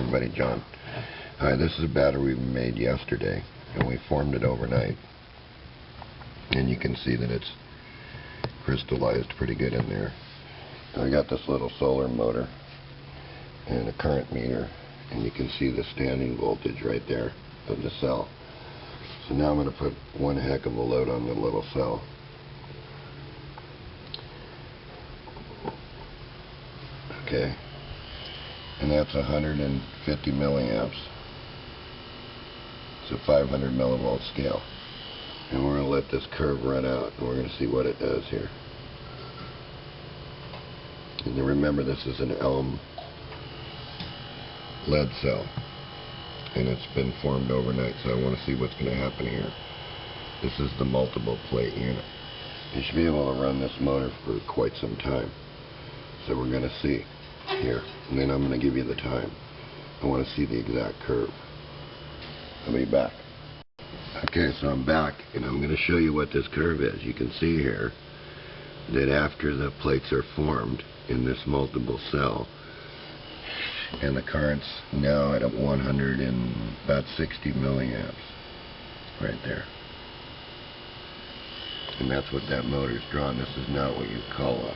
everybody, John. Hi, this is a battery we made yesterday, and we formed it overnight. And you can see that it's crystallized pretty good in there. I got this little solar motor and a current meter, and you can see the standing voltage right there of the cell. So now I'm going to put one heck of a load on the little cell. Okay, and that's 150 milliamps. It's a 500 millivolt scale. And we're going to let this curve run out, and we're going to see what it does here. And then remember, this is an Alum lead cell, and it's been formed overnight, so I want to see what's going to happen here. This is the multiple plate unit. You should be able to run this motor for quite some time. So we're going to see here, and then I'm going to give you the time. I want to see the exact curve. I'll be back. Okay, so I'm back, and I'm going to show you what this curve is. You can see here that after the plates are formed in this multiple cell, and the current's now at 160 milliamps right there. And that's what that motor's drawn. This is not what you call a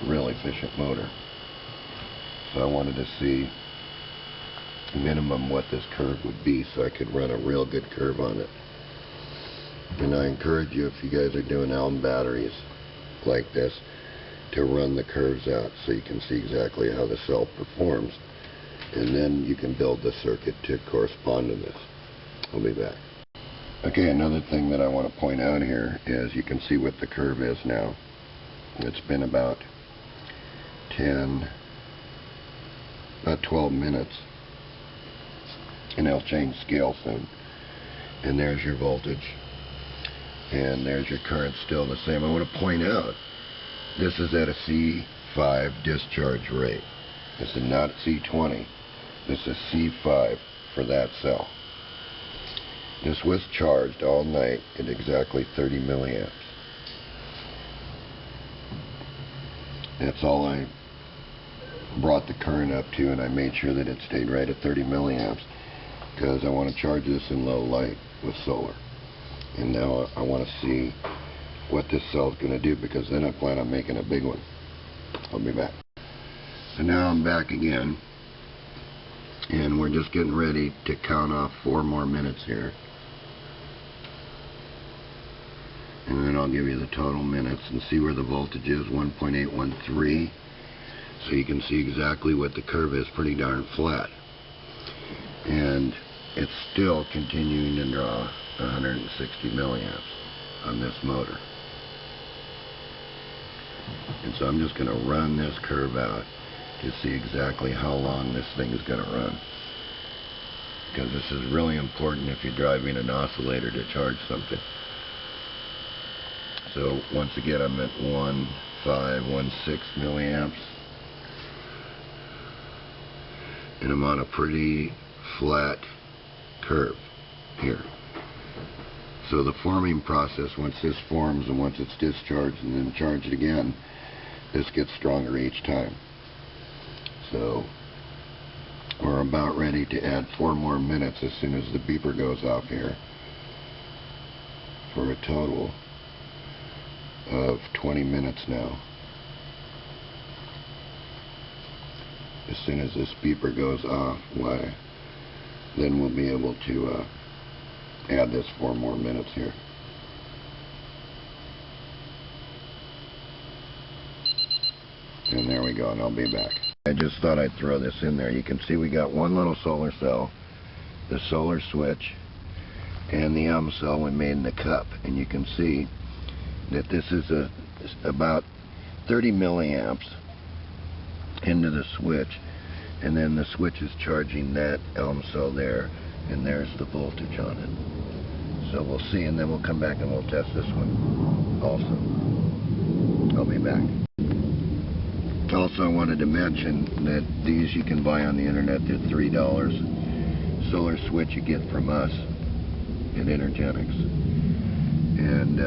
real efficient motor. So I wanted to see minimum what this curve would be so I could run a real good curve on it. And I encourage you, if you guys are doing Alum batteries like this, to run the curves out so you can see exactly how the cell performs, and then you can build the circuit to correspond to this. I'll be back. Okay, another thing that I want to point out here is you can see what the curve is now. It's been about 12 minutes, and it'll change scale soon. And there's your voltage, and there's your current, still the same. I want to point out, this is at a C5 discharge rate. This is not C20. This is C5 for that cell. This was charged all night at exactly 30 milliamps. That's all I brought the current up to, and I made sure that it stayed right at 30 milliamps because I want to charge this in low light with solar. And now I want to see what this cell is going to do, because then I plan on making a big one. I'll be back. So now I'm back again, and we're just getting ready to count off 4 more minutes here. And then I'll give you the total minutes and see where the voltage is, 1.813. So you can see exactly what the curve is, pretty darn flat. And it's still continuing to draw 160 milliamps on this motor. And so I'm just going to run this curve out to see exactly how long this thing is going to run. Because this is really important if you're driving an oscillator to charge something. So once again, I'm at 1.516 milliamps. And I'm on a pretty flat curve here. So the forming process, once this forms and once it's discharged and then charged again, this gets stronger each time. So we're about ready to add 4 more minutes as soon as the beeper goes off here, for a total of 20 minutes now. As soon as this beeper goes off, why, then we'll be able to add this 4 more minutes here. And there we go, and I'll be back. I just thought I'd throw this in there. You can see we got one little solar cell, the solar switch, and the Alum cell we made in the cup. And you can see that this is about 30 milliamps into the switch, and then the switch is charging that Alum cell there, and there's the voltage on it. So we'll see, and then we'll come back and we'll test this one also. I'll be back. Also, I wanted to mention that these you can buy on the internet. They're $3. Solar switch you get from us at Energenx. And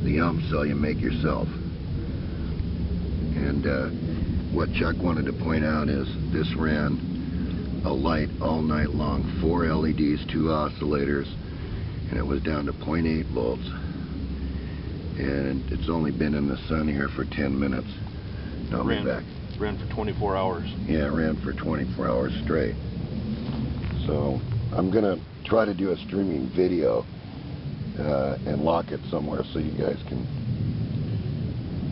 the Alum cell you make yourself. And what Chuck wanted to point out is this ran a light all night long, 4 LEDs, 2 oscillators, and it was down to 0.8 volts. And it's only been in the sun here for 10 minutes. I'll be back. Ran for 24 hours. Yeah, it ran for 24 hours straight. So I'm gonna try to do a streaming video and lock it somewhere so you guys can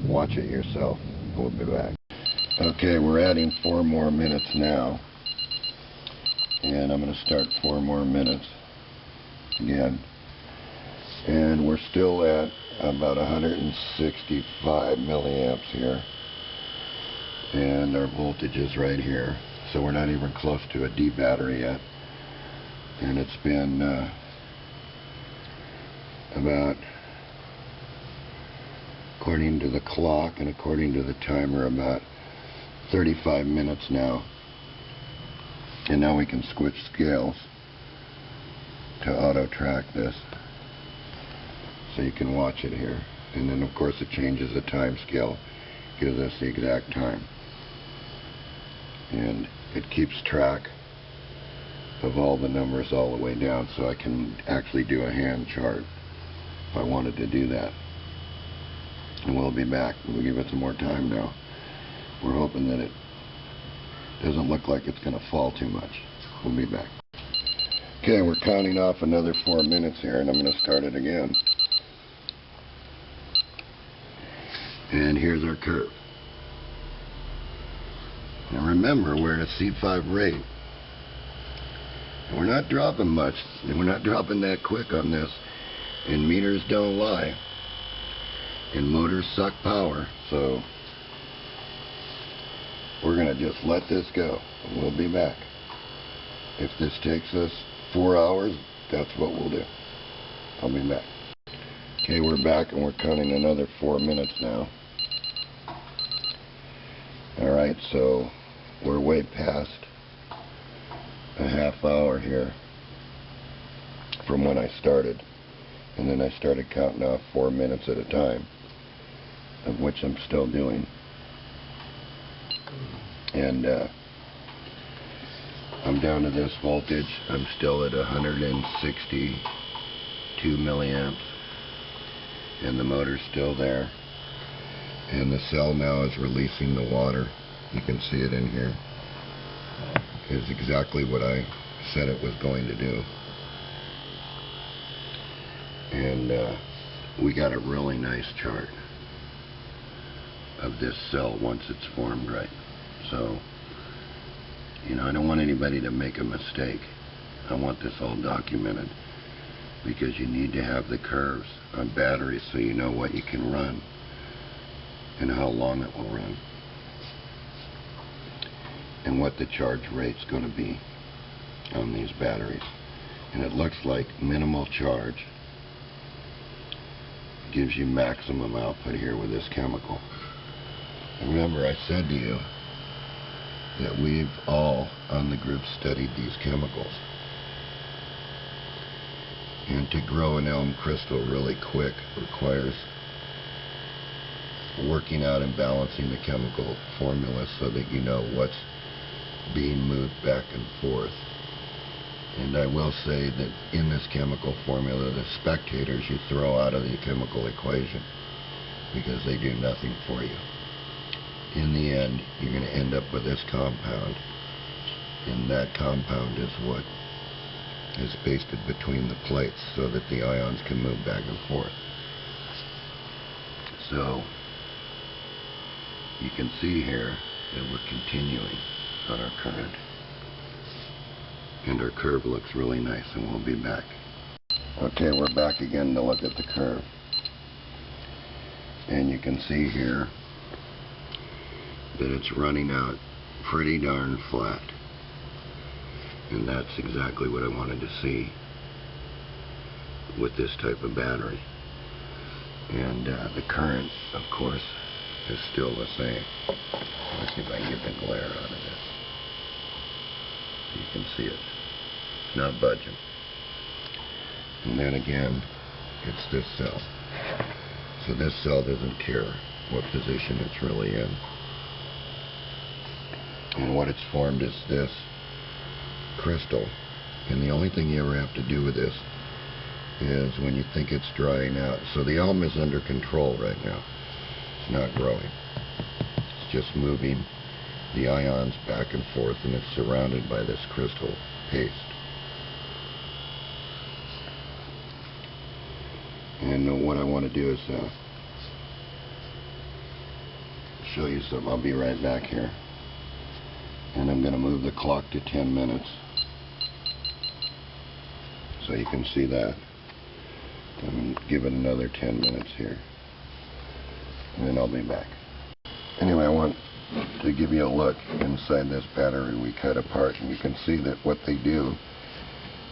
watch it yourself. We'll be back. Okay, we're adding 4 more minutes now, and I'm going to start 4 more minutes again, and we're still at about 165 milliamps here, and our voltage is right here, so we're not even close to a D battery yet. And it's been about, according to the clock and according to the timer, about 35 minutes now. And now we can switch scales to auto track this, so you can watch it here. And then of course it changes the time scale, gives us the exact time, and it keeps track of all the numbers all the way down, so I can actually do a hand chart if I wanted to do that. And we'll be back. We'll give it some more time now. We're hoping that it doesn't look like it's going to fall too much. We'll be back. Okay, we're counting off another 4 minutes here, and I'm going to start it again. And here's our curve. Now remember, we're at a C5 rate. And we're not dropping much. We're not dropping that quick on this. And meters don't lie. And motors suck power. So we're going to just let this go. And we'll be back. If this takes us 4 hours, that's what we'll do. I'll be back. Okay, we're back and we're counting another 4 minutes now. Alright, so we're way past a half hour here from when I started, and then I started counting off 4 minutes at a time, of which I'm still doing. And I'm down to this voltage. I'm still at 162 milliamps, and the motor's still there, and the cell now is releasing the water. You can see it in here. Is exactly what I said it was going to do. And we got a really nice chart of this cell once it's formed right. So, you know, I don't want anybody to make a mistake. I want this all documented, because you need to have the curves on batteries so you know what you can run and how long it will run, and what the charge rate's going to be on these batteries. And it looks like minimal charge gives you maximum output here with this chemical. And remember, I said to you that we've all on the group studied these chemicals. And to grow an Alum crystal really quick requires working out and balancing the chemical formula so that you know what's being moved back and forth. And I will say that in this chemical formula, the spectators you throw out of the chemical equation, because they do nothing for you. In the end, you're going to end up with this compound, and that compound is what is pasted between the plates so that the ions can move back and forth. So you can see here that we're continuing on our current, and our curve looks really nice, and we'll be back. Okay, we're back again to look at the curve, and you can see here that it's running out pretty darn flat, and that's exactly what I wanted to see with this type of battery. And the current, of course, is still the same. Let's see if I can get the glare out of this. You can see it. It's not budging. And then again, it's this cell. So this cell doesn't care what position it's really in. And what it's formed is this crystal. And the only thing you ever have to do with this is when you think it's drying out. So the alum is under control right now. It's not growing. It's just moving the ions back and forth, and it's surrounded by this crystal paste. And what I want to do is show you something. I'll be right back here. And I'm going to move the clock to 10 minutes so you can see that. And give it another 10 minutes here. And then I'll be back. Anyway, I want to give you a look inside this battery we cut apart. And you can see that what they do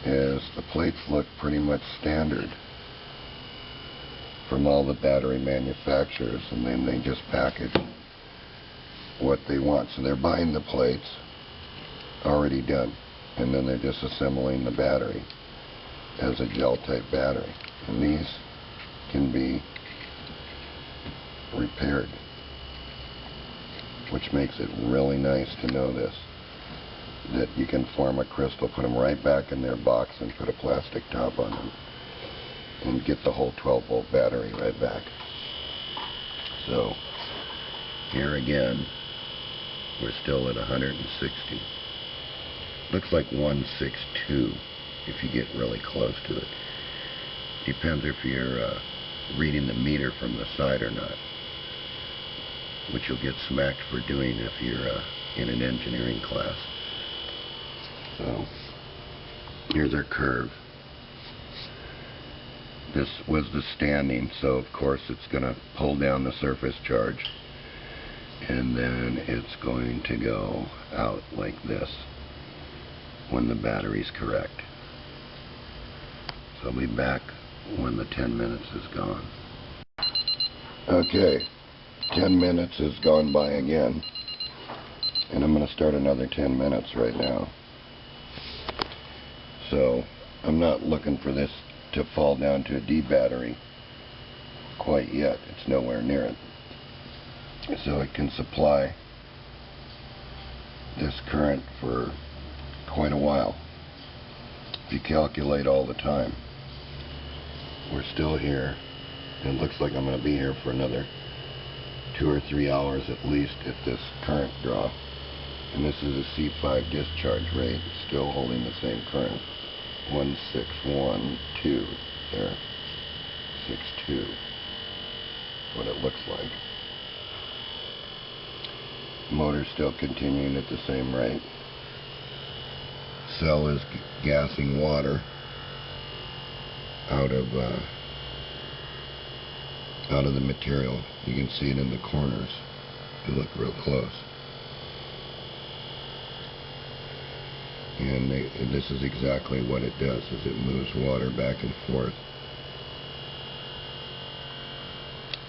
is the plates look pretty much standard from all the battery manufacturers, and then they just package what they want. So they're buying the plates already done, and then they're just assembling the battery as a gel type battery. And these can be repaired, which makes it really nice to know this, that you can form a crystal, put them right back in their box and put a plastic top on them and get the whole 12-volt battery right back. So here again, we're still at 160. Looks like 162 if you get really close to it. Depends if you're reading the meter from the side or not, which you'll get smacked for doing if you're in an engineering class. So here's our curve. This was the standing, so of course it's going to pull down the surface charge, and then it's going to go out like this when the battery's correct. So I'll be back when the 10 minutes is gone. Okay, 10 minutes has gone by again, and I'm going to start another 10 minutes right now. So I'm not looking for this to fall down to a D battery quite yet. It's nowhere near it. So it can supply this current for quite a while. If you calculate all the time, we're still here. It looks like I'm going to be here for another 2 or 3 hours at least if this current draw. And this is a C5 discharge rate, still holding the same current. 1612 there. 62. That's what it looks like. Motor's still continuing at the same rate. Cell is gassing water out of the material. You can see it in the corners. You look real close. And this is exactly what it does, is it moves water back and forth.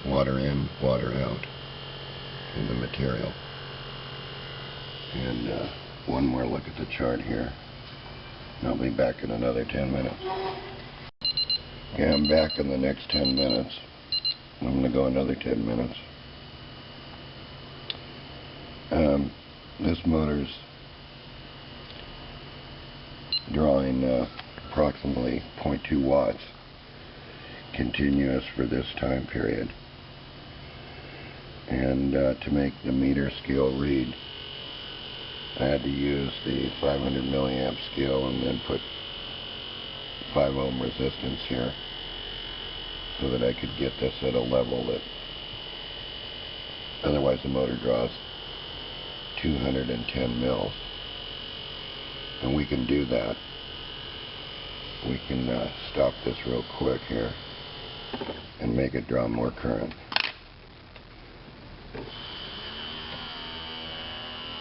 Water in, water out in the material. And one more look at the chart here. And I'll be back in another 10 minutes. Okay, I'm back in the next 10 minutes. I'm going to go another 10 minutes. This motor's drawing approximately 0.2 watts continuous for this time period. And to make the meter scale read, I had to use the 500 milliamp scale and then put 5 ohm resistance here so that I could get this at a level that otherwise the motor draws 210 mils. And we can do that. We can stop this real quick here and make it draw more current.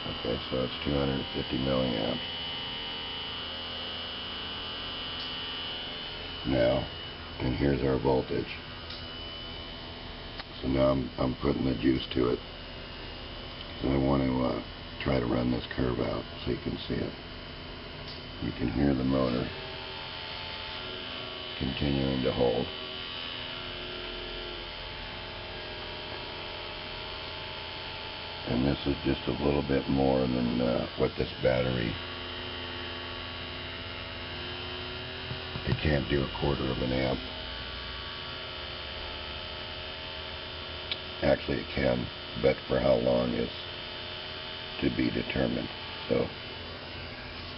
Okay, so it's 250 milliamps. Now, and here's our voltage. So now I'm putting the juice to it. And I want to try to run this curve out so you can see it. You can hear the motor continuing to hold. And this is just a little bit more than what this battery. It can't do 1/4 of an amp. Actually it can, but for how long is to be determined. So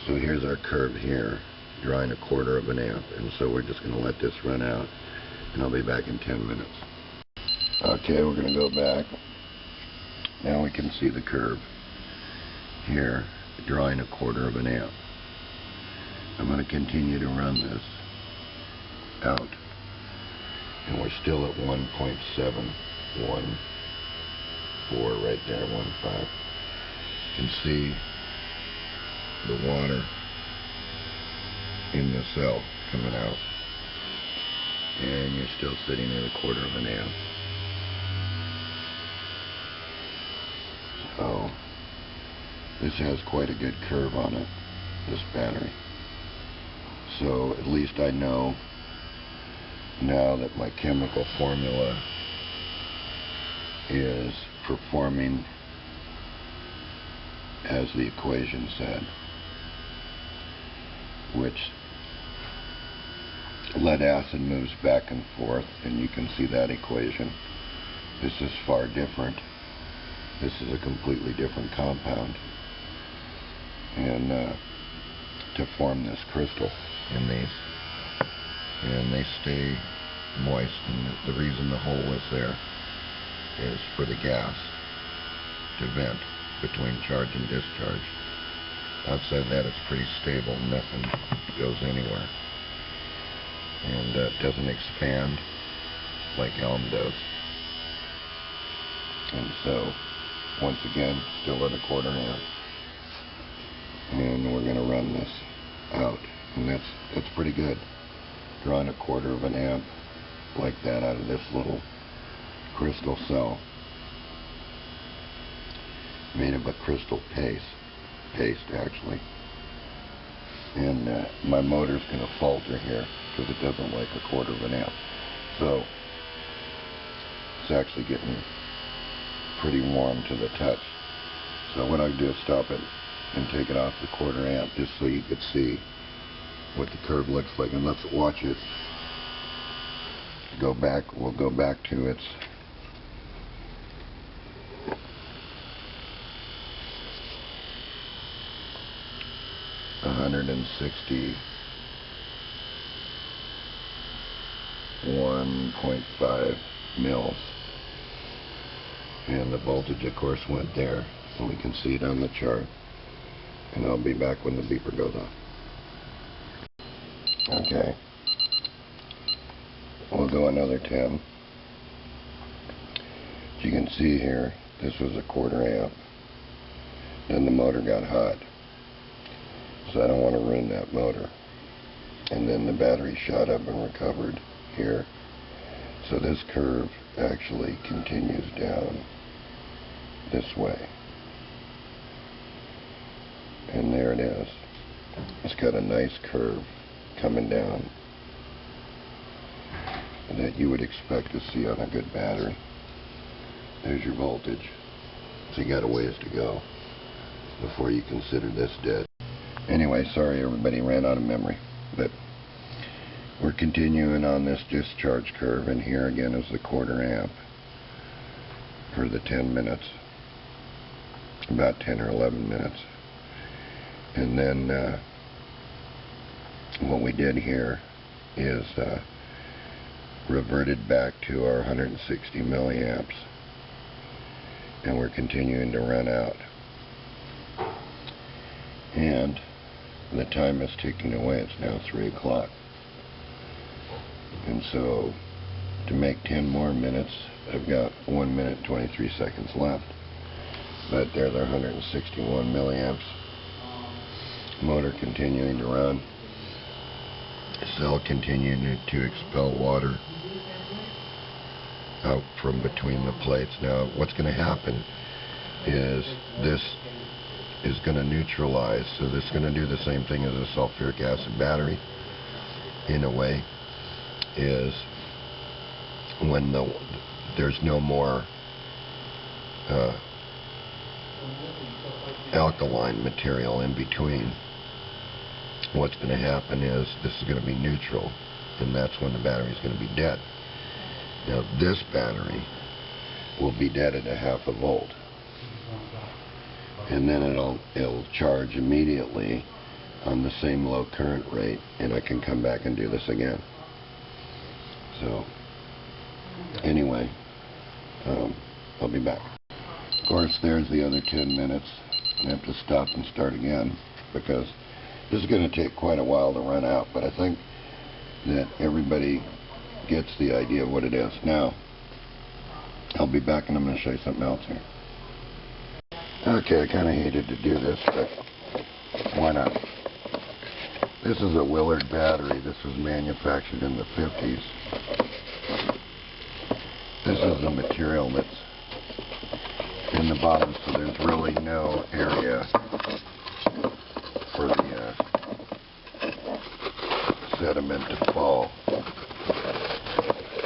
here's our curve here, drawing 1/4 of an amp, and so we're just going to let this run out, and I'll be back in 10 minutes. Okay, we're going to go back. Now we can see the curve here, drawing 1/4 of an amp. I'm going to continue to run this out, and we're still at 1.714 right there, 1.5. You can see the water in the cell coming out, and you're still sitting at 1/4 of an amp. So this has quite a good curve on it, this battery. So at least I know now that my chemical formula is performing as the equation said, which lead acid moves back and forth, and you can see that equation. This is far different. This is a completely different compound, and to form this crystal in these, and they stay moist, and the reason the hole is there is for the gas to vent between charge and discharge. Outside of that, it's pretty stable, nothing goes anywhere, and it doesn't expand like Alum does. And so once again, still at 1/4 amp, and we're going to run this out, and that's pretty good, drawing 1/4 of an amp like that out of this little crystal cell made of a crystal paste actually. And my motor's going to falter here because it doesn't like 1/4 of an amp, so it's actually getting pretty warm to the touch. So what I do is stop it and take it off the 1/4 amp just so you could see what the curve looks like. And let's watch it go back. We'll go back to its $161.5 mils. And the voltage, of course, went there, and we can see it on the chart. And I'll be back when the beeper goes off. Okay. We'll go another 10. As you can see here, this was 1/4 amp. Then the motor got hot. So I don't want to ruin that motor. And then the battery shot up and recovered here. So this curve actually continues down this way. And there it is. It's got a nice curve coming down that you would expect to see on a good battery. There's your voltage. So you got a ways to go before you consider this dead. Anyway, sorry everybody, ran out of memory, but we're continuing on this discharge curve, and here again is the 1/4 amp for the 10 minutes, about 10 or 11 minutes. And then what we did here is reverted back to our 160 milliamps, and we're continuing to run out. And the time is ticking away. It's now 3 o'clock. And so to make 10 more minutes, I've got 1 minute 23 seconds left. But there they're 161 milliamps. Motor continuing to run. Cell continuing to expel water out from between the plates. Now what's going to happen is this is going to neutralize, so this is going to do the same thing as a sulfuric acid battery in a way, is when there's no more alkaline material in between, what's going to happen is this is going to be neutral, and that's when the battery is going to be dead. Now this battery will be dead at 0.5 volt, and then it'll charge immediately on the same low current rate, and I can come back and do this again. So anyway, I'll be back. Of course, there's the other 10 minutes. I have to stop and start again because this is going to take quite a while to run out, but I think that everybody gets the idea of what it is. Now, I'll be back and I'm going to show you something else here. Okay, I kind of hated to do this, but why not? This is a Willard battery. This was manufactured in the 50s. This is the material that's in the bottom, so there's really no area for the sediment to fall.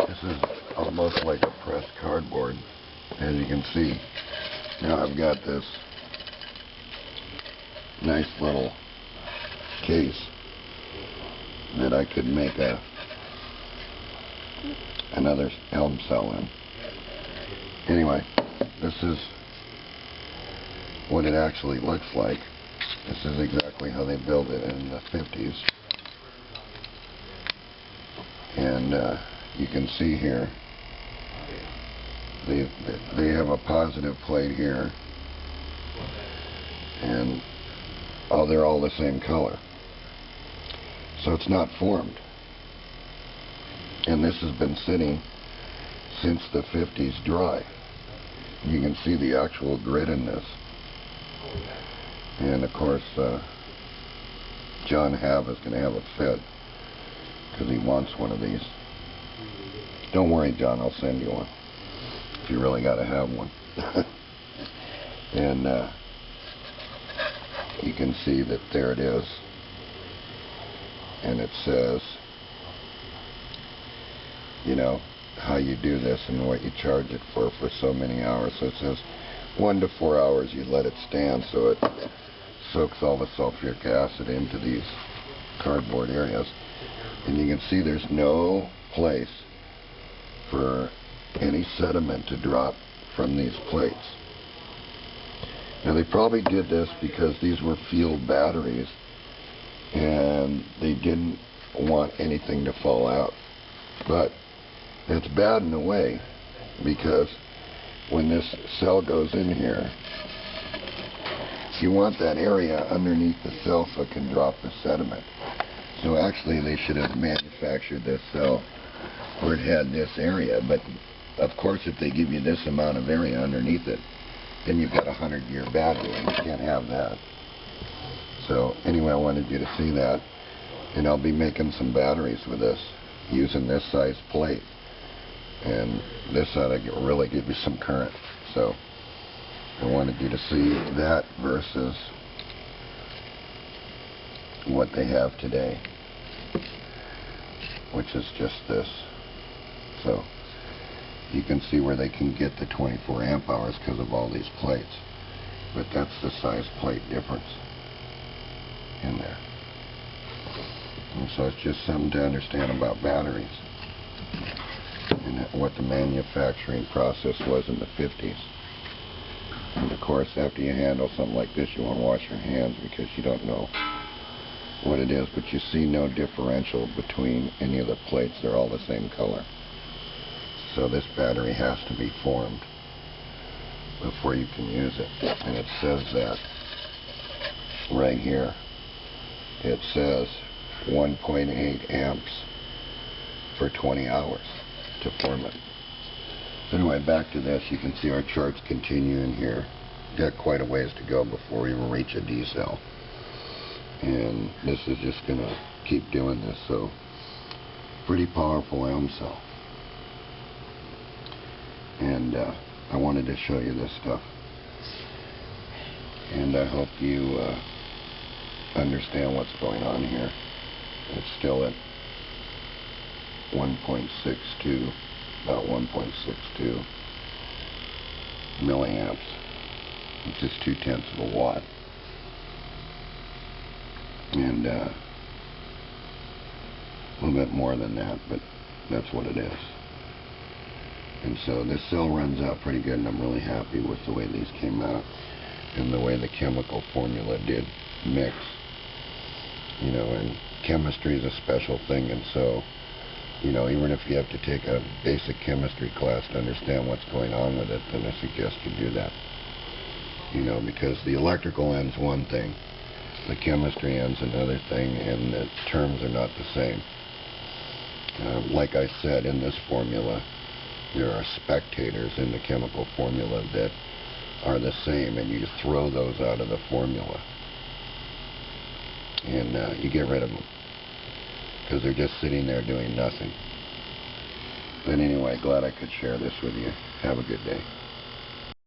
This is almost like a pressed cardboard, as you can see. Now I've got this nice little case that I could make another Alum cell in. Anyway, this is what it actually looks like. This is exactly how they built it in the 50s. And you can see here, they have a positive plate here, and they're all the same color. So it's not formed. And this has been sitting since the 50s dry. You can see the actual grit in this. And of course, John Habb is going to have a fit because he wants one of these. Don't worry, John, I'll send you one if you really got to have one. And you can see that there it is. And it says, you know, how you do this and what you charge it for so many hours. So it says 1 to 4 hours you let it stand so it soaks all the sulfuric acid into these cardboard areas. And you can see there's no place for any sediment to drop from these plates. Now they probably did this because these were field batteries and they didn't want anything to fall out. But it's bad in a way because when this cell goes in here, you want that area underneath the cell so it can drop the sediment. So actually they should have manufactured this cell where it had this area, but of course if they give you this amount of area underneath it, then you've got a 100-year battery and you can't have that. So anyway, I wanted you to see that, and I'll be making some batteries with this using this size plate, and this ought to really give you some current. So I wanted you to see that versus what they have today, which is just this. So you can see where they can get the 24 amp hours because of all these plates, but that's the size plate difference in there. And so it's just something to understand about batteries and what the manufacturing process was in the 50s. And of course, after you handle something like this, you want to wash your hands because you don't know what it is, but you see no differential between any of the plates. They're all the same color. So this battery has to be formed before you can use it. And it says that right here. It says 1.8 amps for 20 hours to form it. So anyway, back to this. You can see our charts continue in here. Got quite a ways to go before we even reach a D cell. And this is just going to keep doing this. So pretty powerful Alum cell. And I wanted to show you this stuff. And I hope you understand what's going on here. It's still at 1.62, about 1.62 milliamps. which is 0.2 of a watt. And a little bit more than that, but that's what it is. And so this cell runs out pretty good, and I'm really happy with the way these came out and the way the chemical formula did mix. You know, and chemistry is a special thing, and so, you know, even if you have to take a basic chemistry class to understand what's going on with it, then I suggest you do that. You know, because the electrical end's one thing, the chemistry end's another thing, and the terms are not the same. Like I said, in this formula, there are spectators in the chemical formula that are the same, and you throw those out of the formula. And you get rid of them, because they're just sitting there doing nothing. But anyway, glad I could share this with you. Have a good day.